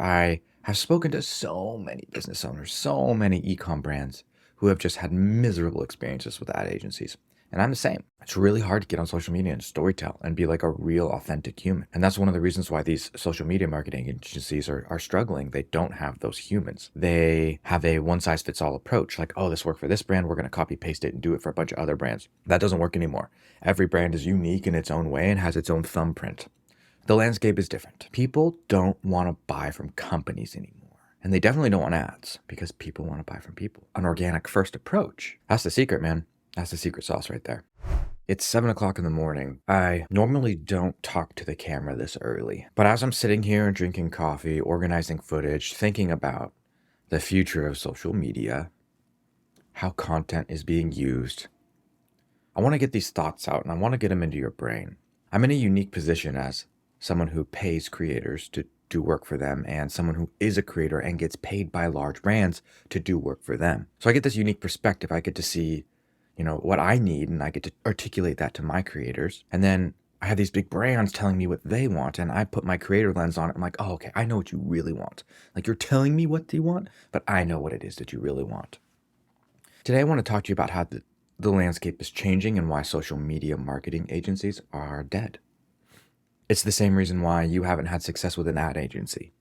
I have spoken to so many business owners, so many ecom brands who have just had miserable experiences with ad agencies. And I'm the same. It's really hard to get on social media and storytell and be like a real authentic human. And that's one of the reasons why these social media marketing agencies are struggling. They don't have those humans. They have a one size fits all approach. Like, oh, this worked for this brand. We're going to copy paste it and do it for a bunch of other brands. That doesn't work anymore. Every brand is unique in its own way and has its own thumbprint. The landscape is different. People don't want to buy from companies anymore. And they definitely don't want ads because people want to buy from people. An organic first approach. That's the secret, man. That's the secret sauce right there. It's 7 o'clock in the morning. I normally don't talk to the camera this early, but as I'm sitting here drinking coffee, organizing footage, thinking about the future of social media, how content is being used, I want to get these thoughts out and I want to get them into your brain. I'm in a unique position as someone who pays creators to do work for them and someone who is a creator and gets paid by large brands to do work for them. So I get this unique perspective. I get to see, what I need, and I get to articulate that to my creators. And then I have these big brands telling me what they want, and I put my creator lens on it. I'm like, oh, okay, I know what you really want. Like, you're telling me what you want, but I know what it is that you really want. Today, I want to talk to you about how the landscape is changing and why social media marketing agencies are dead. It's the same reason why you haven't had success with an ad agency.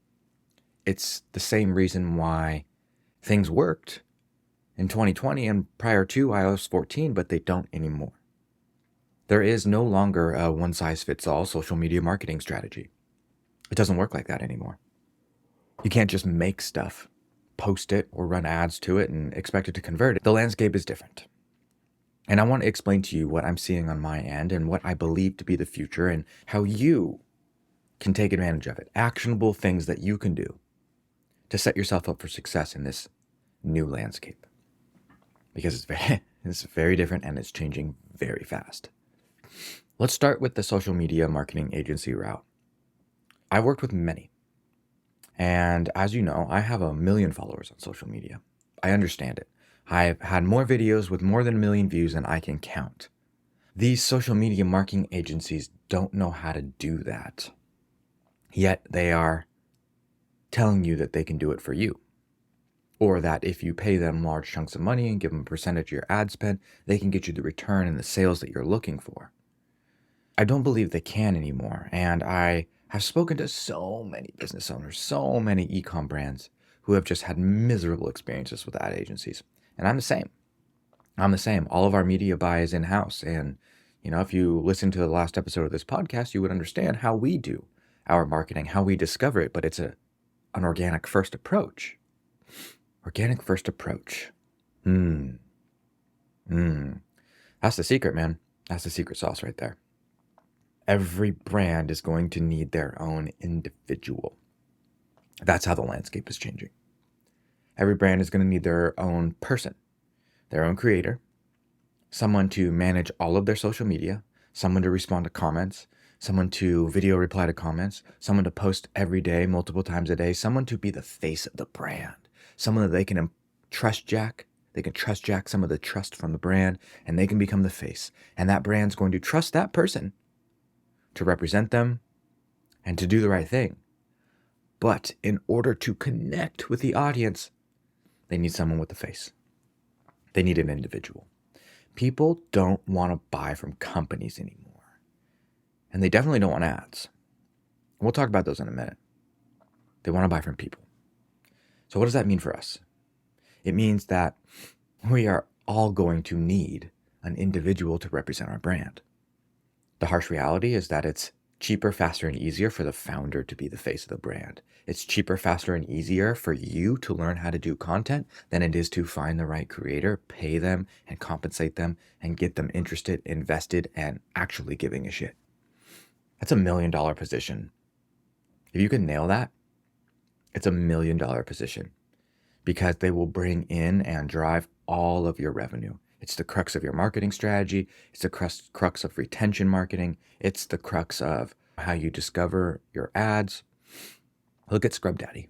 It's the same reason why things worked in 2020 and prior to iOS 14, but they don't anymore. There is no longer a one-size-fits-all social media marketing strategy. It doesn't work like that anymore. You can't just make stuff, post it, or run ads to it and expect it to convert it. The landscape is different. And I want to explain to you what I'm seeing on my end and what I believe to be the future and how you can take advantage of it. Actionable things that you can do to set yourself up for success in this new landscape. Because it's very different and it's changing very fast. Let's start with the social media marketing agency route. I've worked with many. And as you know, I have 1 million followers on social media. I understand it. I've had more videos with more than 1 million views than I can count. These social media marketing agencies don't know how to do that. Yet they are telling you that they can do it for you. Or that if you pay them large chunks of money and give them a percentage of your ad spend, they can get you the return and the sales that you're looking for. I don't believe they can anymore. And I have spoken to so many business owners, so many ecom brands who have just had miserable experiences with ad agencies. And I'm the same. All of our media buy is in-house. And, if you listen to the last episode of this podcast, you would understand how we do our marketing, how we discover it. But it's an organic first approach. Organic first approach. That's the secret, man. That's the secret sauce right there. Every brand is going to need their own individual. That's how the landscape is changing. Every brand is going to need their own person, their own creator, someone to manage all of their social media, someone to respond to comments, someone to video reply to comments, someone to post every day, multiple times a day, someone to be the face of the brand, someone that they can trust jack. They can trust jack some of the trust from the brand, and they can become the face. And that brand's going to trust that person to represent them and to do the right thing. But in order to connect with the audience, they need someone with a face. They need an individual. People don't want to buy from companies anymore. And they definitely don't want ads. We'll talk about those in a minute. They want to buy from people. So what does that mean for us? It means that we are all going to need an individual to represent our brand. The harsh reality is that it's cheaper, faster, and easier for the founder to be the face of the brand. It's cheaper, faster, and easier for you to learn how to do content than it is to find the right creator, pay them, and compensate them, and get them interested, invested, and actually giving a shit. That's $1 million position. If you can nail that, it's $1 million position because they will bring in and drive all of your revenue. It's the crux of your marketing strategy. It's the crux of retention marketing. It's the crux of how you discover your ads. Look at Scrub Daddy.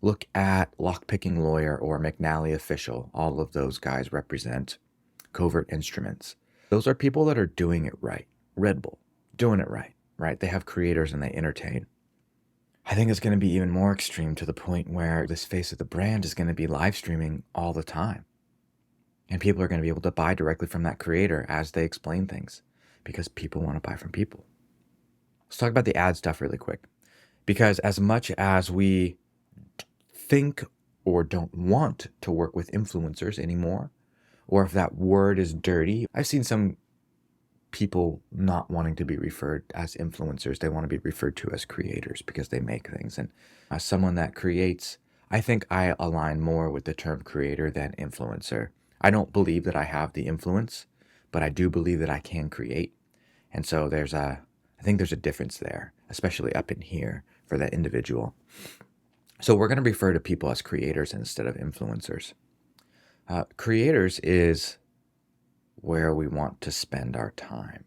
Look at Lockpicking Lawyer or McNally Official. All of those guys represent Covert Instruments. Those are people that are doing it right. Red Bull, doing it right, right? They have creators and they entertain. I think it's going to be even more extreme to the point where this face of the brand is going to be live streaming all the time. And people are going to be able to buy directly from that creator as they explain things because people want to buy from people. Let's talk about the ad stuff really quick. Because as much as we think or don't want to work with influencers anymore, or if that word is dirty, I've seen some people not wanting to be referred as influencers. They want to be referred to as creators because they make things. And as someone that creates, I think I align more with the term creator than influencer. I don't believe that I have the influence, but I do believe that I can create. And so I think there's a difference there, especially up in here for that individual. So we're going to refer to people as creators instead of influencers. Creators is where we want to spend our time,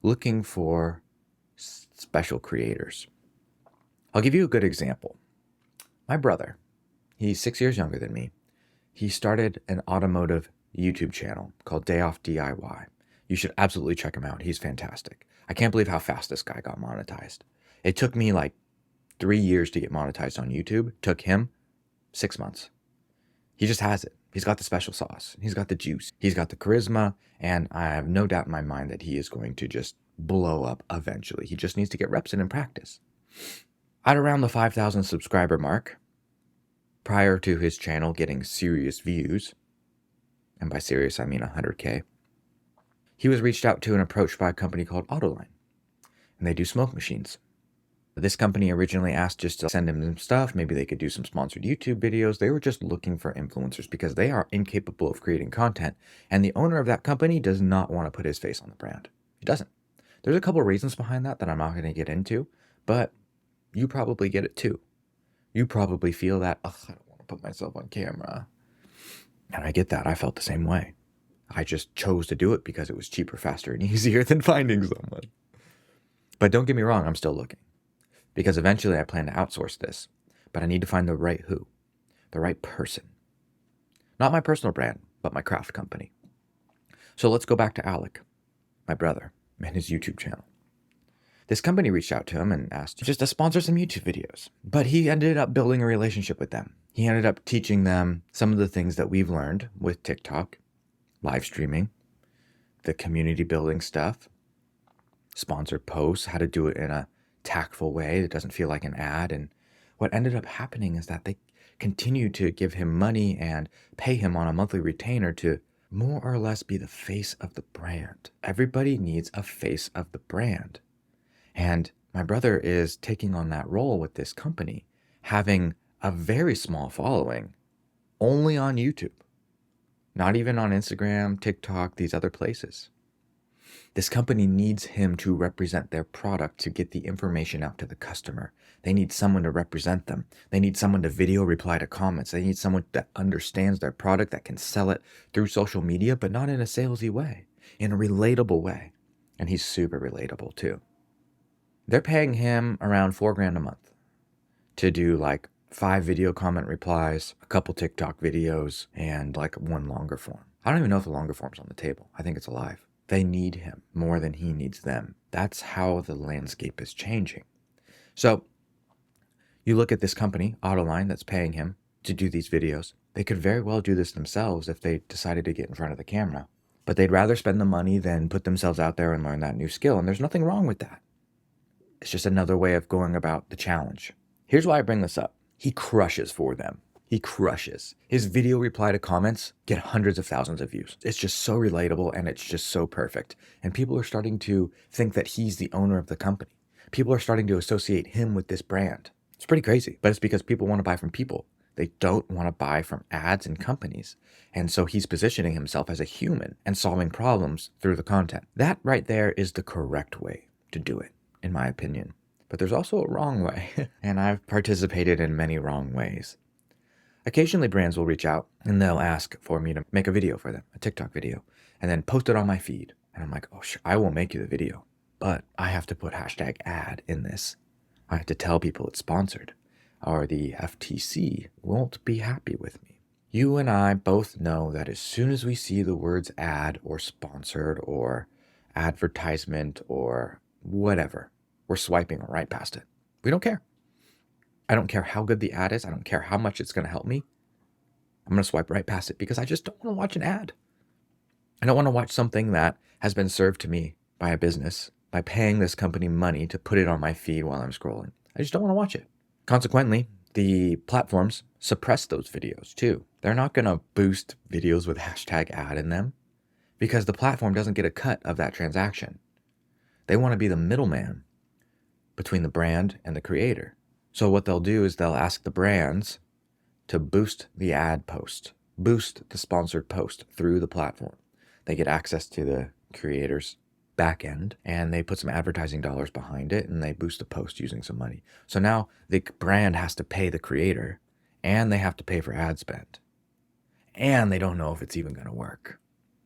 looking for special creators. I'll give you a good example. My brother, he's 6 years younger than me. He started an automotive YouTube channel called Day Off DIY. You should absolutely check him out. He's fantastic. I can't believe how fast this guy got monetized. It took me like 3 years to get monetized on YouTube. It took him 6 months. He just has it. He's got the special sauce. He's got the juice. He's got the charisma. And I have no doubt in my mind that he is going to just blow up eventually. He just needs to get reps in and practice. At around the 5,000 subscriber mark, prior to his channel getting serious views, and by serious I mean 100K, he was reached out to and approached by a company called Autoline. And they do smoke machines. This company originally asked just to send him some stuff. Maybe they could do some sponsored YouTube videos. They were just looking for influencers because they are incapable of creating content. And the owner of that company does not want to put his face on the brand. He doesn't. There's a couple of reasons behind that I'm not going to get into, but you probably get it too. You probably feel that, I don't want to put myself on camera. And I get that. I felt the same way. I just chose to do it because it was cheaper, faster, and easier than finding someone. But don't get me wrong, I'm still looking. Because eventually I plan to outsource this, but I need to find the right person. Not my personal brand, but my craft company. So let's go back to Alec, my brother, and his YouTube channel. This company reached out to him and asked just to sponsor some YouTube videos, but he ended up building a relationship with them. He ended up teaching them some of the things that we've learned with TikTok, live streaming, the community building stuff, sponsored posts, how to do it in a tactful way that doesn't feel like an ad. And what ended up happening is that they continued to give him money and pay him on a monthly retainer to more or less be the face of the brand. Everybody needs a face of the brand. And my brother is taking on that role with this company, having a very small following only on YouTube, not even on Instagram, TikTok, these other places. This company needs him to represent their product to get the information out to the customer. They need someone to represent them. They need someone to video reply to comments. They need someone that understands their product, that can sell it through social media, but not in a salesy way, in a relatable way. And he's super relatable too. They're paying him around $4,000 a month to do like 5 video comment replies, a couple TikTok videos, and like one longer form. I don't even know if the longer form's on the table. I think it's alive. They need him more than he needs them. That's how the landscape is changing. So you look at this company, Autoline, that's paying him to do these videos. They could very well do this themselves if they decided to get in front of the camera. But they'd rather spend the money than put themselves out there and learn that new skill. And there's nothing wrong with that. It's just another way of going about the challenge. Here's why I bring this up. He crushes for them. He crushes. His video reply to comments get hundreds of thousands of views. It's just so relatable and it's just so perfect. And people are starting to think that he's the owner of the company. People are starting to associate him with this brand. It's pretty crazy, but it's because people want to buy from people. They don't want to buy from ads and companies. And so he's positioning himself as a human and solving problems through the content. That right there is the correct way to do it, in my opinion. But there's also a wrong way, and I've participated in many wrong ways. Occasionally brands will reach out and they'll ask for me to make a video for them, a TikTok video, and then post it on my feed. And I'm like, oh, sure, I will make you the video, but I have to put hashtag ad in this. I have to tell people it's sponsored, or the FTC won't be happy with me. You and I both know that as soon as we see the words ad or sponsored or advertisement or whatever, we're swiping right past it. We don't care. I don't care how good the ad is. I don't care how much it's going to help me. I'm going to swipe right past it because I just don't want to watch an ad. I don't want to watch something that has been served to me by a business by paying this company money to put it on my feed while I'm scrolling. I just don't want to watch it. Consequently, the platforms suppress those videos too. They're not going to boost videos with hashtag ad in them because the platform doesn't get a cut of that transaction. They want to be the middleman between the brand and the creator. So what they'll do is they'll ask the brands to boost the ad post, boost the sponsored post through the platform. They get access to the creator's back end and they put some advertising dollars behind it and they boost the post using some money. So now the brand has to pay the creator and they have to pay for ad spend. And they don't know if it's even going to work.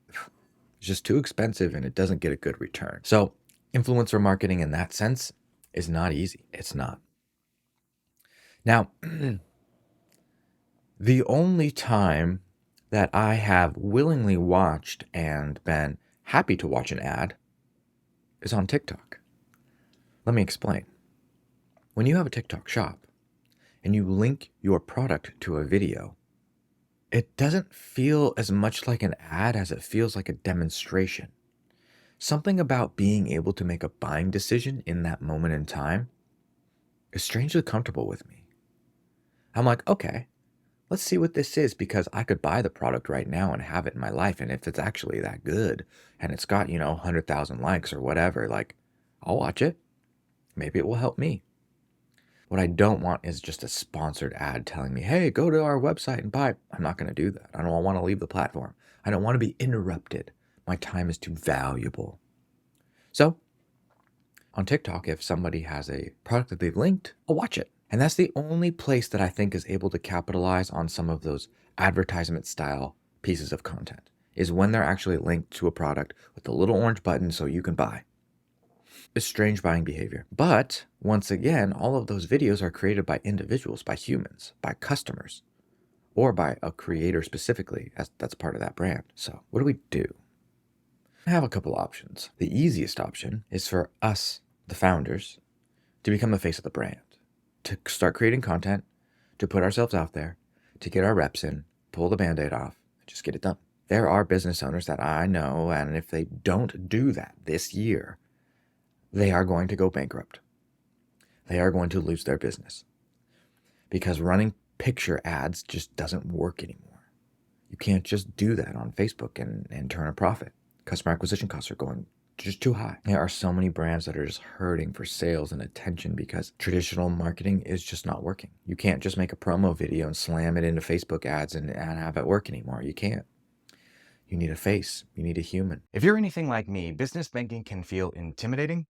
It's just too expensive and it doesn't get a good return. So influencer marketing in that sense is not easy. It's not. Now, the only time that I have willingly watched and been happy to watch an ad is on TikTok. Let me explain. When you have a TikTok shop and you link your product to a video, it doesn't feel as much like an ad as it feels like a demonstration. Something about being able to make a buying decision in that moment in time is strangely comfortable with me. I'm like, okay, let's see what this is because I could buy the product right now and have it in my life. And if it's actually that good and it's got, 100,000 likes or whatever, like I'll watch it. Maybe it will help me. What I don't want is just a sponsored ad telling me, hey, go to our website and buy. I'm not going to do that. I don't want to leave the platform. I don't want to be interrupted. My time is too valuable. So on TikTok, if somebody has a product that they've linked, I'll watch it. And that's the only place that I think is able to capitalize on some of those advertisement style pieces of content is when they're actually linked to a product with a little orange button so you can buy. It's strange buying behavior. But once again, all of those videos are created by individuals, by humans, by customers, or by a creator specifically, as that's part of that brand. So what do we do? I have a couple options. The easiest option is for us, the founders, to become the face of the brand, to start creating content, to put ourselves out there, to get our reps in, pull the Band-Aid off, and just get it done. There are business owners that I know, and if they don't do that this year, they are going to go bankrupt. They are going to lose their business because running picture ads just doesn't work anymore. You can't just do that on Facebook and turn a profit. Customer acquisition costs are going just too high. There are so many brands that are just hurting for sales and attention because traditional marketing is just not working. You can't just make a promo video and slam it into Facebook ads and have it work anymore. You can't. You need a face. You need a human. If you're anything like me, business banking can feel intimidating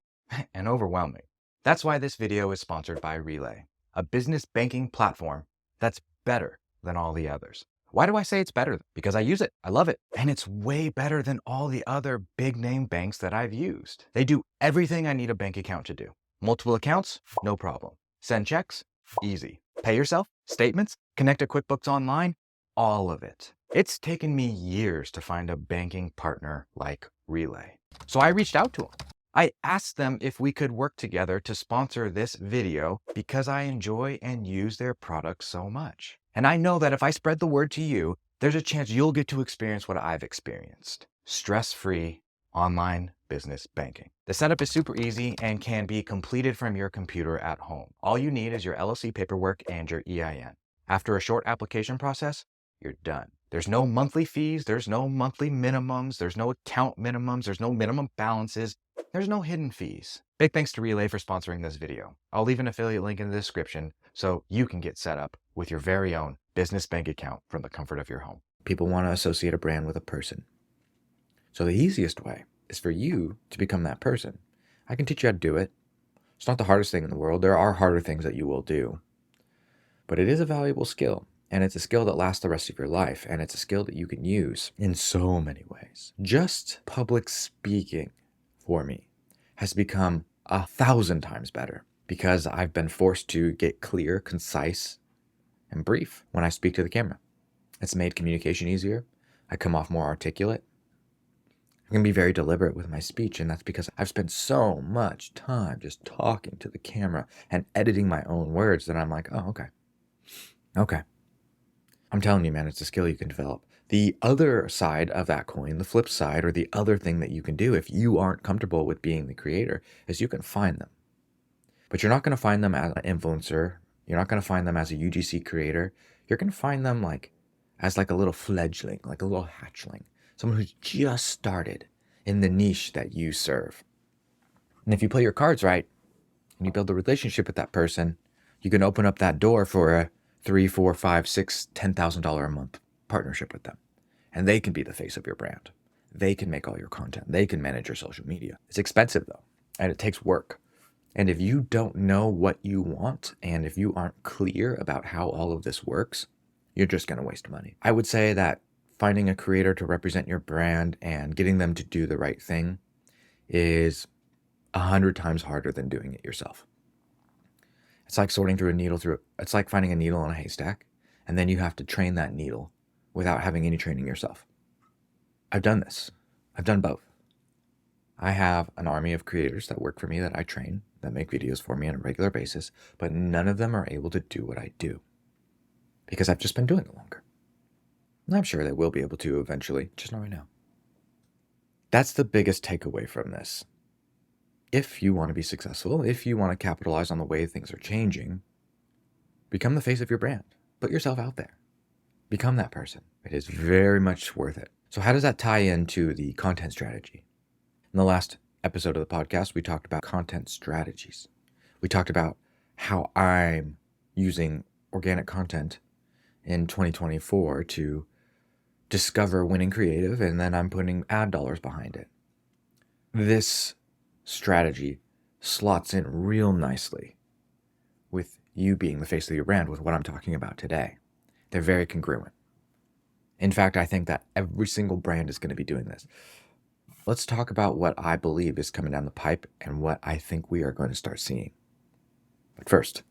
and overwhelming. That's why this video is sponsored by Relay, a business banking platform that's better than all the others. Why do I say it's better? Because I use it. I love it. And it's way better than all the other big name banks that I've used. They do everything I need a bank account to do. Multiple accounts? No problem. Send checks? Easy. Pay yourself? Statements? Connect to QuickBooks Online? All of it. It's taken me years to find a banking partner like Relay. So I reached out to them. I asked them if we could work together to sponsor this video because I enjoy and use their products so much. And I know that if I spread the word to you, there's a chance you'll get to experience what I've experienced. Stress-free online business banking. The setup is super easy and can be completed from your computer at home. All you need is your LLC paperwork and your EIN. After a short application process, you're done. There's no monthly fees, there's no monthly minimums, there's no account minimums, there's no minimum balances, there's no hidden fees. Big thanks to Relay for sponsoring this video. I'll leave an affiliate link in the description so you can get set up with your very own business bank account from the comfort of your home. People want to associate a brand with a person. So the easiest way is for you to become that person. I can teach you how to do it. It's not the hardest thing in the world. There are harder things that you will do. But it is a valuable skill. And it's a skill that lasts the rest of your life. And it's a skill that you can use in so many ways. Just public speaking for me has become 1,000 times better because I've been forced to get clear, concise, and brief when I speak to the camera. It's made communication easier. I come off more articulate. I'm going to be very deliberate with my speech, and that's because I've spent so much time just talking to the camera and editing my own words that I'm like, oh, okay. Okay. I'm telling you, man, it's a skill you can develop. The other side of that coin, the flip side, or the other thing that you can do if you aren't comfortable with being the creator, is you can find them. But you're not going to find them as an influencer. You're not going to find them as a UGC creator. You're going to find them as a little fledgling, like a little hatchling, someone who's just started in the niche that you serve. And if you play your cards right and you build a relationship with that person, you can open up that door for a $3, $4, $5, $6, $10,000 a month partnership with them. And they can be the face of your brand. They can make all your content. They can manage your social media. It's expensive though, and it takes work. And if you don't know what you want, and if you aren't clear about how all of this works, you're just going to waste money. I would say that finding a creator to represent your brand and getting them to do the right thing is 100 times harder than doing it yourself. It's like sorting through a needle it's like finding a needle in a haystack, and then you have to train that needle without having any training yourself. I've done this. I've done both. I have an army of creators that work for me that I train, that make videos for me on a regular basis, but none of them are able to do what I do because I've just been doing it longer. And I'm sure they will be able to eventually, just not right now. That's the biggest takeaway from this. If you want to be successful, if you want to capitalize on the way things are changing, become the face of your brand. Put yourself out there. Become that person. It is very much worth it. So how does that tie into the content strategy? In the last episode of the podcast, we talked about content strategies. We talked about how I'm using organic content in 2024 to discover winning creative, and then I'm putting ad dollars behind it. This strategy slots in real nicely with you being the face of your brand with what I'm talking about today. They're very congruent. In fact, I think that every single brand is going to be doing this. Let's talk about what I believe is coming down the pipe and what I think we are going to start seeing. But first,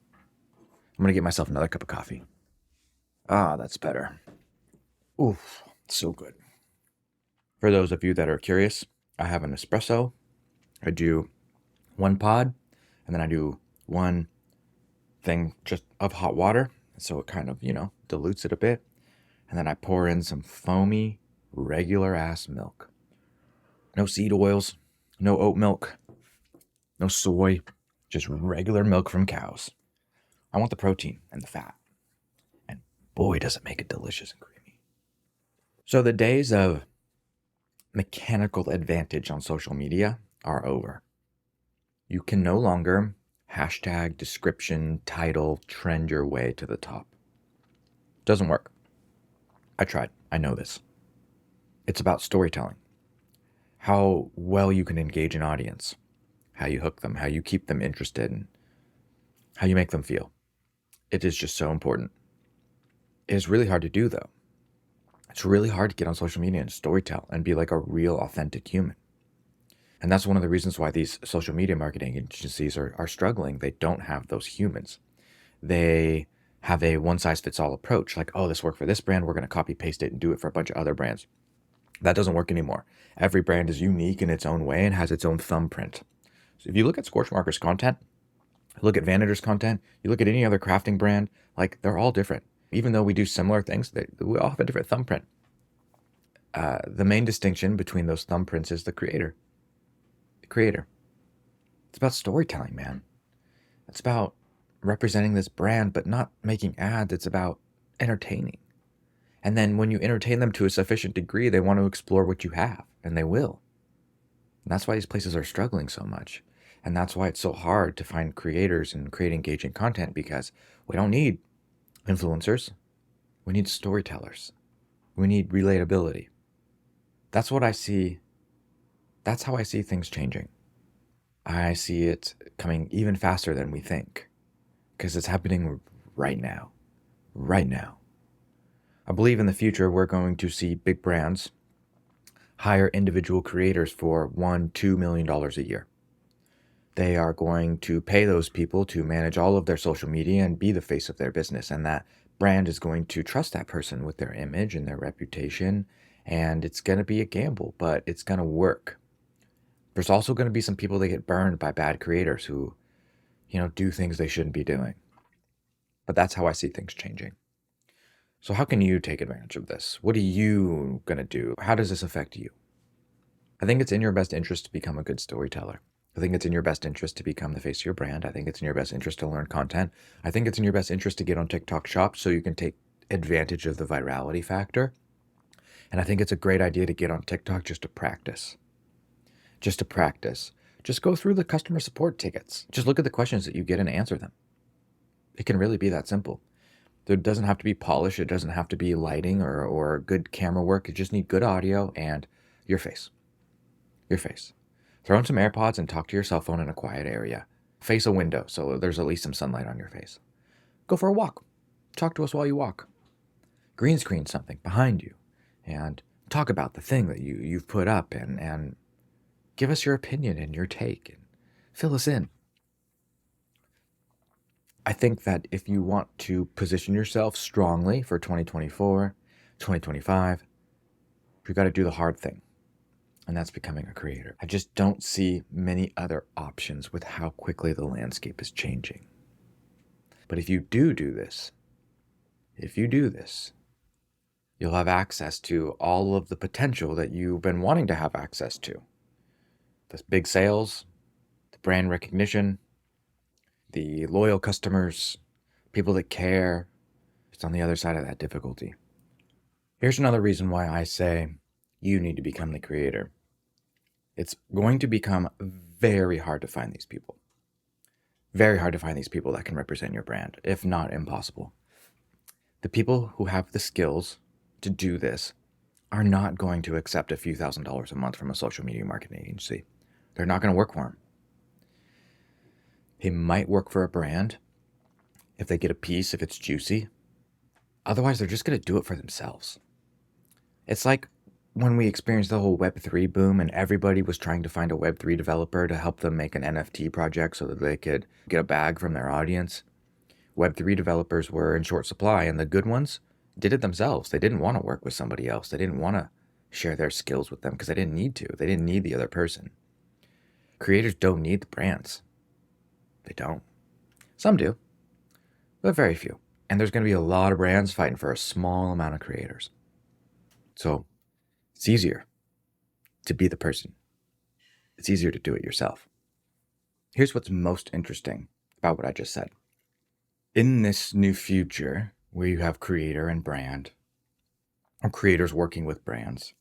I'm going to get myself another cup of coffee. Ah, that's better. Oof, so good. For those of you that are curious, I have an espresso. I do one pod, and then I do one thing just of hot water. So it kind of, dilutes it a bit. And then I pour in some foamy, regular ass milk. No seed oils, no oat milk, no soy, just regular milk from cows. I want the protein and the fat. And boy, does it make it delicious and creamy. So the days of mechanical advantage on social media are over. You can no longer hashtag, description, title, trend your way to the top. Doesn't work. I tried. I know this. It's about storytelling. How well you can engage an audience, how you hook them, how you keep them interested, and how you make them feel. It is just so important. It is really hard to do, though. It's really hard to get on social media and storytell and be like a real, authentic human. And that's one of the reasons why these social media marketing agencies are struggling. They don't have those humans. They have a one-size-fits-all approach. Like, oh, this worked for this brand, we're going to copy-paste it and do it for a bunch of other brands. That doesn't work anymore. Every brand is unique in its own way and has its own thumbprint. So if you look at Scorch Marker's content, look at Vanader's content, you look at any other crafting brand, they're all different. Even though we do similar things, we all have a different thumbprint. The main distinction between those thumbprints is the creator. The creator. It's about storytelling, man. It's about representing this brand, but not making ads. It's about entertaining. And then when you entertain them to a sufficient degree, they want to explore what you have, and they will. And that's why these places are struggling so much. And that's why it's so hard to find creators and create engaging content, because we don't need influencers. We need storytellers. We need relatability. That's what I see. That's how I see things changing. I see it coming even faster than we think, because it's happening right now. Right now. I believe in the future we're going to see big brands hire individual creators for $1-2 million a year. They are going to pay those people to manage all of their social media and be the face of their business. And that brand is going to trust that person with their image and their reputation And it's going to be a gamble, but it's going to work. There's also going to be some people that get burned by bad creators who, do things they shouldn't be doing. But that's how I see things changing. So how can you take advantage of this? What are you going to do? How does this affect you? I think it's in your best interest to become a good storyteller. I think it's in your best interest to become the face of your brand. I think it's in your best interest to learn content. I think it's in your best interest to get on TikTok Shop so you can take advantage of the virality factor. And I think it's a great idea to get on TikTok just to practice. Just to practice. Just go through the customer support tickets. Just look at the questions that you get and answer them. It can really be that simple. There doesn't have to be polish. It doesn't have to be lighting or good camera work. You just need good audio and your face. Your face. Throw in some AirPods and talk to your cell phone in a quiet area. Face a window so there's at least some sunlight on your face. Go for a walk. Talk to us while you walk. Green screen something behind you and talk about the thing that you've put up and give us your opinion and your take and fill us in. I think that if you want to position yourself strongly for 2024, 2025, you've got to do the hard thing. And that's becoming a creator. I just don't see many other options with how quickly the landscape is changing. But if you do this, you'll have access to all of the potential that you've been wanting to have access to. The big sales, the brand recognition, the loyal customers, people that care. It's on the other side of that difficulty. Here's another reason why I say you need to become the creator. It's going to become very hard to find these people. Very hard to find these people that can represent your brand, if not impossible. The people who have the skills to do this are not going to accept a few $1,000s a month from a social media marketing agency. They're not going to work for them. They might work for a brand if they get a piece, if it's juicy. Otherwise, they're just going to do it for themselves. It's like when we experienced the whole Web3 boom and everybody was trying to find a Web3 developer to help them make an NFT project so that they could get a bag from their audience. Web3 developers were in short supply, and the good ones did it themselves. They didn't want to work with somebody else. They didn't want to share their skills with them because they didn't need to. They didn't need the other person. Creators don't need the brands. They don't. Some do, but very few. And there's going to be a lot of brands fighting for a small amount of creators. So it's easier to be the person. It's easier to do it yourself. Here's what's most interesting about what I just said. In this new future where you have creator and brand, or creators working with brands,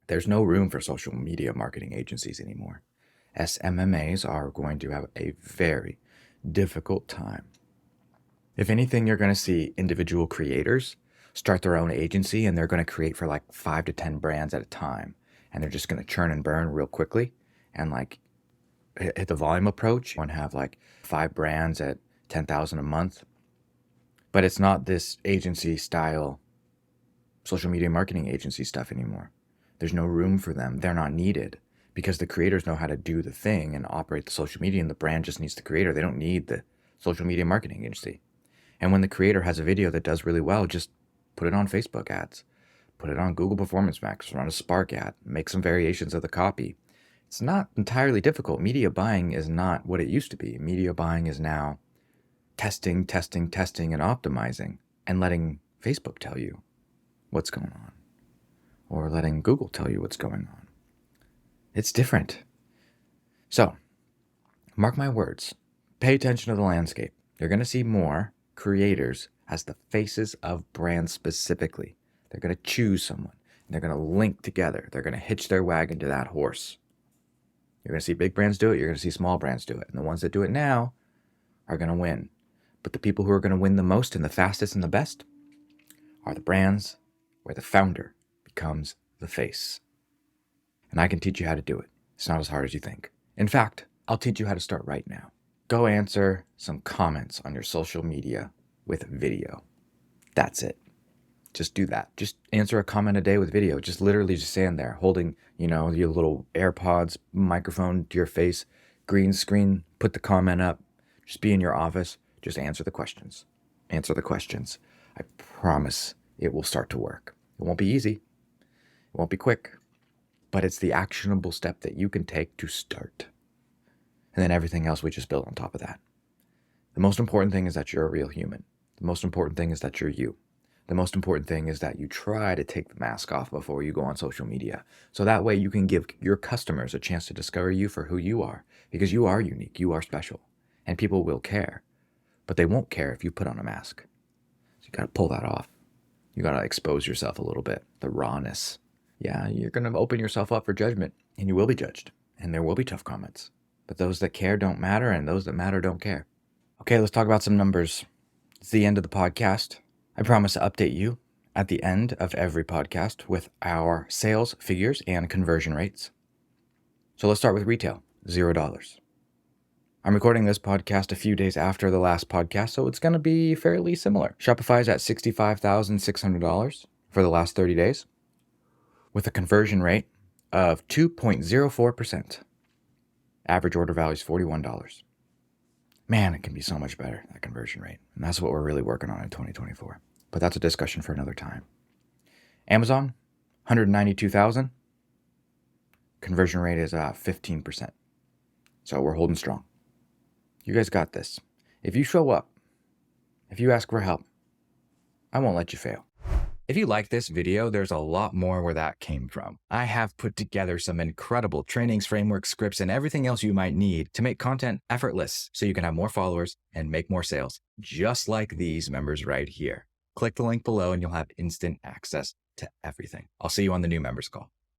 there's no room for social media marketing agencies anymore. SMMAs are going to have a very difficult time. If anything, you're going to see individual creators start their own agency, and they're going to create for like 5 to 10 brands at a time. And they're just going to churn and burn real quickly and like hit the volume approach and have like 5 brands at 10,000 a month. But it's not this agency style, social media marketing agency stuff anymore. There's no room for them. They're not needed because the creators know how to do the thing and operate the social media, and the brand just needs the creator. They don't need the social media marketing agency. And when the creator has a video that does really well, just put it on Facebook ads, put it on Google Performance Max, run a Spark ad, make some variations of the copy. It's not entirely difficult. Media buying is not what it used to be. Media buying is now testing, and optimizing, and letting Facebook tell you what's going on, or letting Google tell you what's going on. It's different. So, mark my words. Pay attention to the landscape. You're going to see more creators as the faces of brands specifically. They're going to choose someone, and they're going to link together. They're going to hitch their wagon to that horse. You're going to see big brands do it. You're going to see small brands do it. And the ones that do it now are going to win. But the people who are going to win the most and the fastest and the best are the brands where the founder becomes the face. And I can teach you how to do it. It's not as hard as you think. In fact, I'll teach you how to start right now. Go answer some comments on your social media with video. That's it. Just do that. Just answer a comment a day with video. Just literally just stand there holding, your little AirPods microphone to your face, green screen, put the comment up. Just be in your office. Just answer the questions. Answer the questions. I promise it will start to work. It won't be easy. won't be quick, but it's the actionable step that you can take to start. And then everything else we just build on top of that. The most important thing is that you're a real human. The most important thing is that you're you. The most important thing is that you try to take the mask off before you go on social media. So that way you can give your customers a chance to discover you for who you are, because you are unique, you are special, and people will care. But they won't care if you put on a mask. So you got to pull that off. You got to expose yourself a little bit, the rawness. Yeah, you're going to open yourself up for judgment, and you will be judged, and there will be tough comments. But those that care don't matter, and those that matter don't care. Okay, let's talk about some numbers. It's the end of the podcast. I promise to update you at the end of every podcast with our sales figures and conversion rates. So let's start with retail, $0. I'm recording this podcast a few days after the last podcast, so it's going to be fairly similar. Shopify is at $65,600 for the last 30 days with a conversion rate of 2.04%. Average order value is $41. Man, it can be so much better, that conversion rate. And that's what we're really working on in 2024. But that's a discussion for another time. Amazon, 192,000. Conversion rate is 15%. So we're holding strong. You guys got this. If you show up, if you ask for help, I won't let you fail. If you like this video, there's a lot more where that came from. I have put together some incredible trainings, frameworks, scripts, and everything else you might need to make content effortless so you can have more followers and make more sales, just like these members right here. Click the link below and you'll have instant access to everything. I'll see you on the new members call.